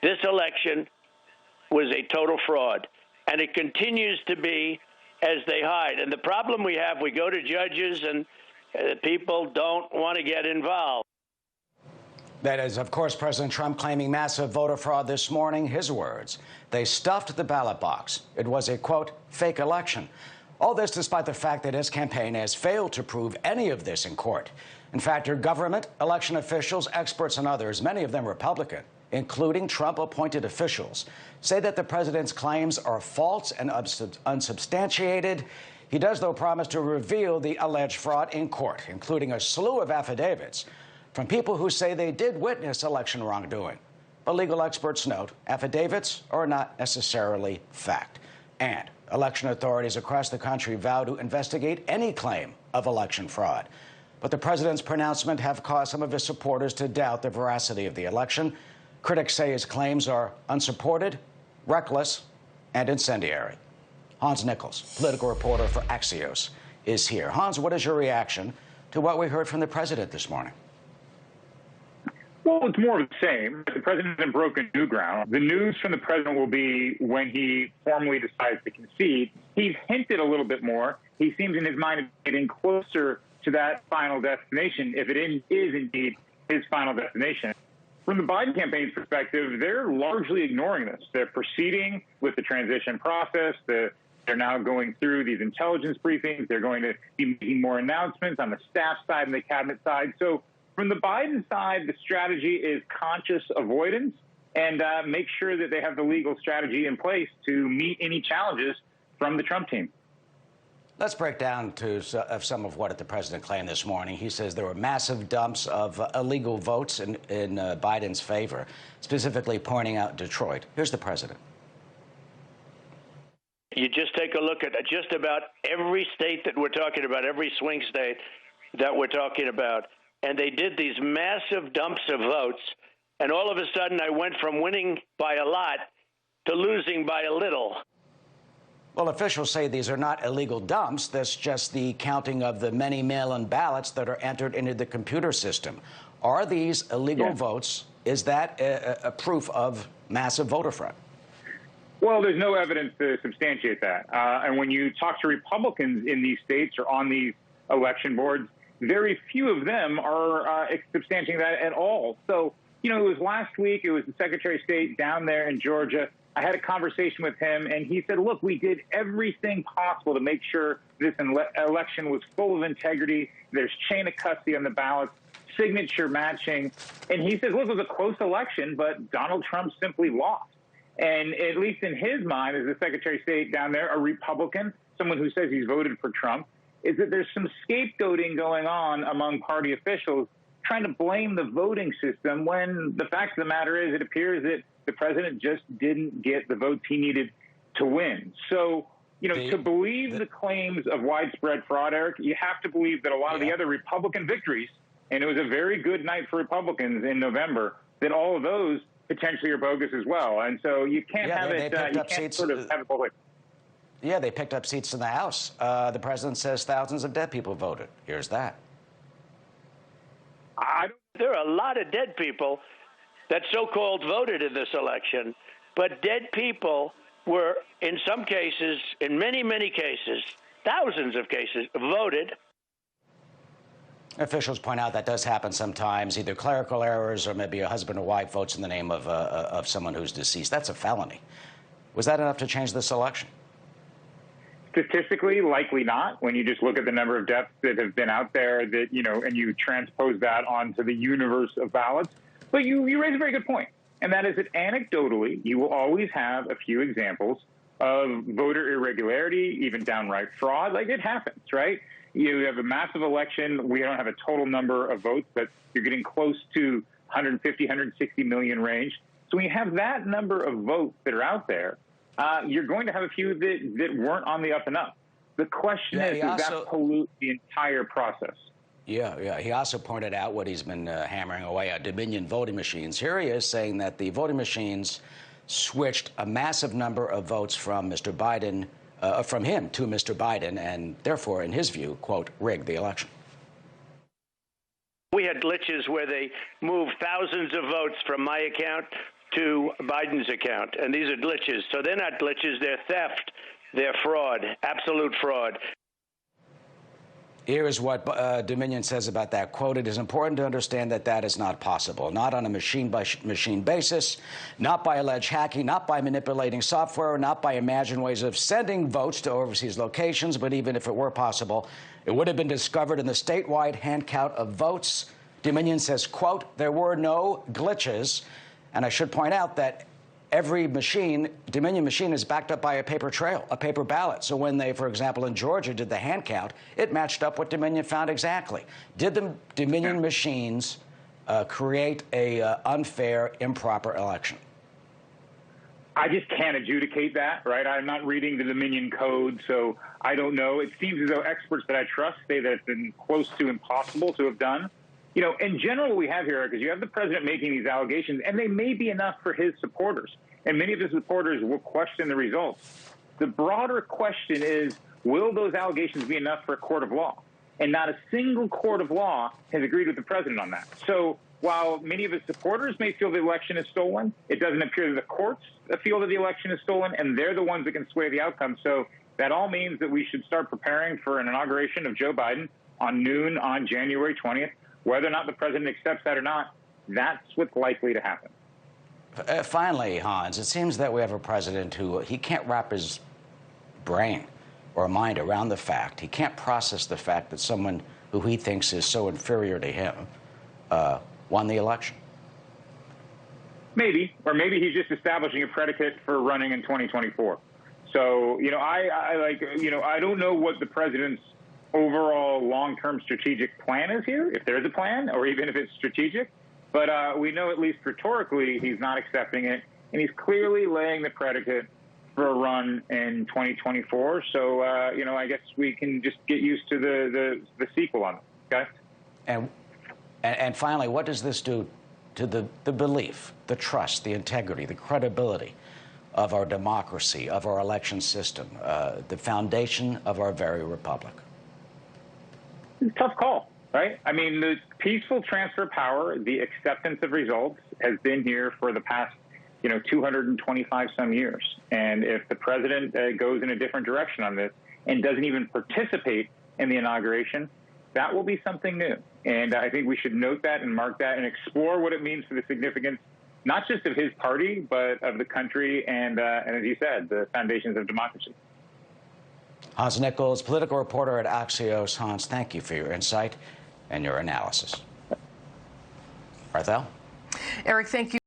this election was a total fraud, and it continues to be as they hide. And the problem we have, we go to judges and people don't want to get involved. That is, of course, President Trump claiming massive voter fraud this morning. His words: they stuffed the ballot box. It was a, quote, fake election. All this despite the fact that his campaign has failed to prove any of this in court. In fact, your government, election officials, experts, and others, many of them Republican, including Trump-appointed officials, say that the president's claims are false and unsubstantiated. He does, though, promise to reveal the alleged fraud in court, including a slew of affidavits from people who say they did witness election wrongdoing. But legal experts note affidavits are not necessarily fact. And election authorities across the country vow to investigate any claim of election fraud. But the president's pronouncement have caused some of his supporters to doubt the veracity of the election. Critics say his claims are unsupported, reckless, and incendiary. Hans Nichols, political reporter for Axios, is here. Hans, what is your reaction to what we heard from the president this morning? Well, it's more of the same. The president hasn't broken new ground. The news from the president will be when he formally decides to concede. He's hinted a little bit more. He seems in his mind getting closer to that final destination, if it is indeed his final destination. From the Biden campaign's perspective, they're largely ignoring this. They're proceeding with the transition process. They're now going through these intelligence briefings. They're going to be making more announcements on the staff side and the cabinet side. So from the Biden side, the strategy is conscious avoidance and make sure that they have the legal strategy in place to meet any challenges from the Trump team. Let's break down to some of what the president claimed this morning. He says there were massive dumps of illegal votes in Biden's favor, specifically pointing out Detroit. Here's the president. You just take a look at just about every state that we're talking about, every swing state that we're talking about, and they did these massive dumps of votes, and all of a sudden I went from winning by a lot to losing by a little. Well, officials say these are not illegal dumps. That's just the counting of the many mail-in ballots that are entered into the computer system. Are these illegal votes? Is that a proof of massive voter fraud? Well, there's no evidence to substantiate that. And when you talk to Republicans in these states or on these election boards, very few of them are substantiating that at all. So, you know, it was last week, it was the Secretary of State down there in Georgia. I had a conversation with him, and he said, look, we did everything possible to make sure this election was full of integrity. There's chain of custody on the ballots, signature matching. And he says, look, it was a close election, but Donald Trump simply lost. And at least in his mind, as the Secretary of State down there, a Republican, someone who says he's voted for Trump, is that there's some scapegoating going on among party officials trying to blame the voting system when the fact of the matter is it appears that the president just didn't get the votes he needed to win. So, you know, to believe the claims of widespread fraud, Eric, you have to believe that a lot of the other Republican victories, and it was a very good night for Republicans in November, that all of those potentially are bogus as well. And so you can't have it, you can't sort of have it both ways. Yeah, they picked up seats in the House. The president says thousands of dead people voted. Here's that. There are a lot of dead people that so-called voted in this election, but dead people were, in some cases, in many, many cases, thousands of cases, voted. Officials point out that does happen sometimes, either clerical errors or maybe a husband or wife votes in the name of someone who's deceased. That's a felony. Was that enough to change this election? Statistically, likely not. When you just look at the number of deaths that have been out there, that, you know, and you transpose that onto the universe of ballots. But you raise a very good point, and that is that anecdotally, you will always have a few examples of voter irregularity, even downright fraud. Like, it happens, right? You have a massive election. We don't have a total number of votes, but you're getting close to 150, 160 million range. So when you have that number of votes that are out there, you're going to have a few that weren't on the up and up. The question is, does that pollute the entire process? Yeah. He also pointed out what he's been hammering away at, Dominion voting machines. Here he is saying that the voting machines switched a massive number of votes from Mr. Biden, from him to Mr. Biden, and therefore, in his view, quote, rigged the election. We had glitches where they moved thousands of votes from my account to Biden's account, and these are glitches. So they're not glitches, they're theft, they're fraud, absolute fraud. Here is what Dominion says about that. Quote, "It is important to understand that that is not possible, not on a machine-by-machine basis, not by alleged hacking, not by manipulating software, not by imagined ways of sending votes to overseas locations. But even if it were possible, it would have been discovered in the statewide hand count of votes." Dominion says, quote, "There were no glitches." And I should point out that every Dominion machine is backed up by a paper trail, a paper ballot. So when they, for example, in Georgia did the hand count, it matched up what Dominion found exactly. Did the Dominion machines create a unfair, improper election? I just can't adjudicate that, right? I'm not reading the Dominion code, so I don't know. It seems as though experts that I trust say that it's been close to impossible to have done. You know, in general, what we have here, because you have the president making these allegations, and they may be enough for his supporters, and many of his supporters will question the results. The broader question is, will those allegations be enough for a court of law? And not a single court of law has agreed with the president on that. So while many of his supporters may feel the election is stolen, it doesn't appear that the courts feel that the election is stolen, and they're the ones that can sway the outcome. So that all means that we should start preparing for an inauguration of Joe Biden on noon on January 20th. Whether or not the president accepts that or not, that's what's likely to happen. Finally, Hans, it seems that we have a president who he can't wrap his brain or mind around the fact. He can't process the fact that someone who he thinks is so inferior to him won the election. Maybe, or maybe he's just establishing a predicate for running in 2024. So, you know, I don't know what the president's overall long-term strategic plan is here, if there's a plan, or even if it's strategic. But we know, at least rhetorically, he's not accepting it, and he's clearly laying the predicate for a run in 2024. So, you know, I guess we can just get used to the sequel on it, okay? And finally, what does this do to the belief, the trust, the integrity, the credibility of our democracy, of our election system, the foundation of our very republic? It's a tough call, right? I mean, the peaceful transfer of power, the acceptance of results has been here for the past, 225 some years. And if the president goes in a different direction on this and doesn't even participate in the inauguration, that will be something new. And I think we should note that and mark that and explore what it means for the significance, not just of his party, but of the country and as you said, the foundations of democracy. Hans Nichols, political reporter at Axios. Hans, thank you for your insight and your analysis. Barthel? Eric, thank you.